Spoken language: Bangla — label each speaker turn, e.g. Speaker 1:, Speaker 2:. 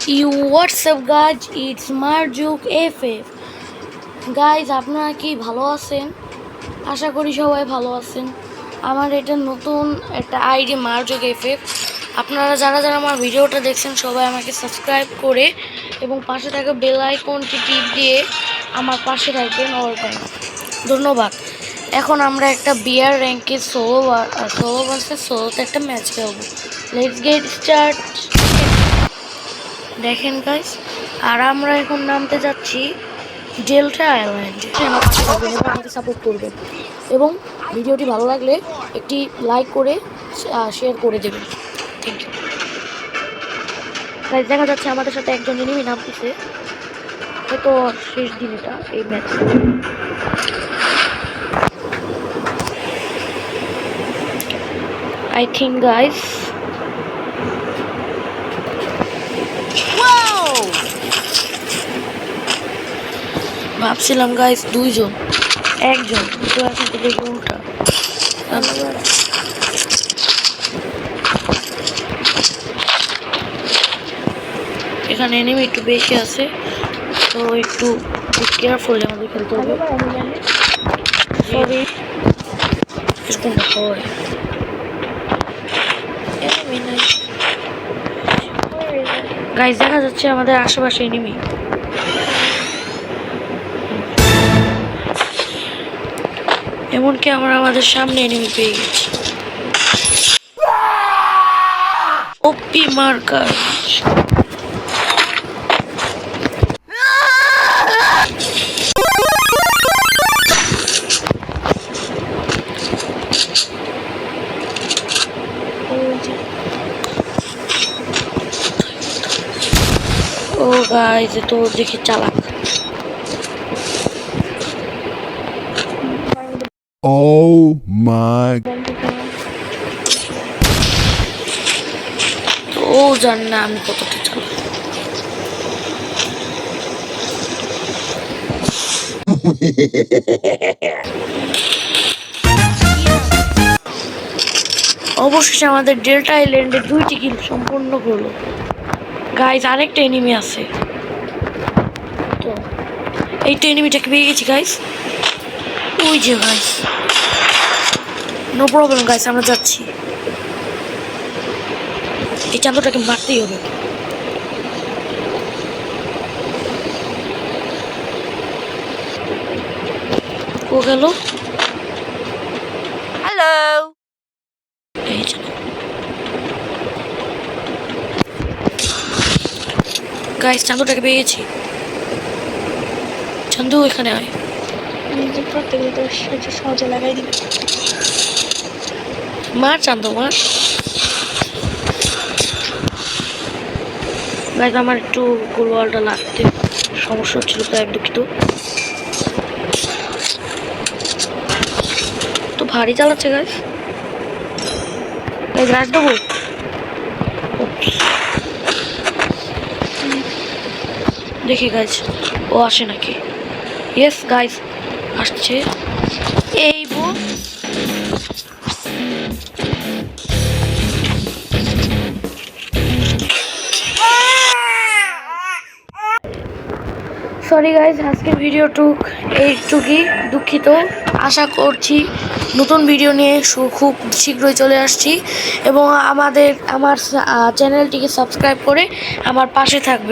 Speaker 1: What's up guys, it's Marjuk FF. Guys আপনারা কি ভালো আছেন? আশা করি সবাই ভালো আছেন। আমার এটা নতুন একটা আইডি মার্জুক FF। আপনারা যারা যারা আমার ভিডিওটা দেখছেন সবাই আমাকে সাবস্ক্রাইব করে এবং পাশে থাকা বেল আইকনটি টিপ দিয়ে আমার পাশে থাকবেন অল টাইম। ধন্যবাদ। এখন আমরা একটা বিয়ার র্যাঙ্কে সোলো ভার্সেস সোলোতে একটা ম্যাচ খেলবো। Let's get start. দেখেন গাইস, আর আমরা এখন নামতে যাচ্ছি ডেল্টা আইল্যান্ডে। আমাকে সাপোর্ট করবেন এবং ভিডিওটি ভালো লাগলে একটি লাইক করে শেয়ার করে দেবেন। Thank you guys. দেখা যাচ্ছে আমাদের সাথে একজন এনিমি নামতেছে, হয়তো শেষ দিন এটা এই ম্যাচ। I think guys ভাবছিলাম গাইস দুইজন একজন তো এখন তো দেখবো ওটা। এখানে এনিমি একটু বেশি আছে, তো একটু কেয়ারফুল আমাদের খেলতে হবে। সরি এরকম হয়। গাইস দেখা যাচ্ছে আমাদের আশেপাশে এনিমি। এমনকি আমরা আমাদের সামনে এনিমি পেয়ে গেছি। ওপি মার্কার। ও গাইস তো দেখি চালাক।
Speaker 2: Oh my!
Speaker 1: ও জান না আমি কতটা চালাক। অবশেষে আমাদের ডেল্টা আইল্যান্ডে 2টি কিল সম্পূর্ণ হলো। গাইস আরেকটা এনিমি আছে, তো এইটা এনিমিটাকে পেয়ে গেছি গাইস। ওই যে গাইস, নো প্রবলেম গাইস, আমরা যাচ্ছি। এই চান্দটাকে মারতেই হবে। ও গেল। হ্যালো এই যে গাইস চান্দটাকে পেয়ে গেছি। চান্দু এখানে আয়। সহজে লাগাই দিবে। মার চান্দু মার। গাইস আমার একটু গোলওয়ালটা লাগতে সমস্যা হচ্ছিল, তাই দুঃখিত। তো ভারী চালাচ্ছে গাইস। গাইস রাজ দেবো। দেখি গাইস ও আসে নাকি। ইয়েস গাইস আসছে। এই বো সরি গাইস, আজকের ভিডিওটুক এইটুকুই। দুঃখিত। আশা করছি নতুন ভিডিও নিয়ে খুব শীঘ্রই চলে আসছি এবং আমার চ্যানেলটিকে সাবস্ক্রাইব করে আমার পাশে থাকবে।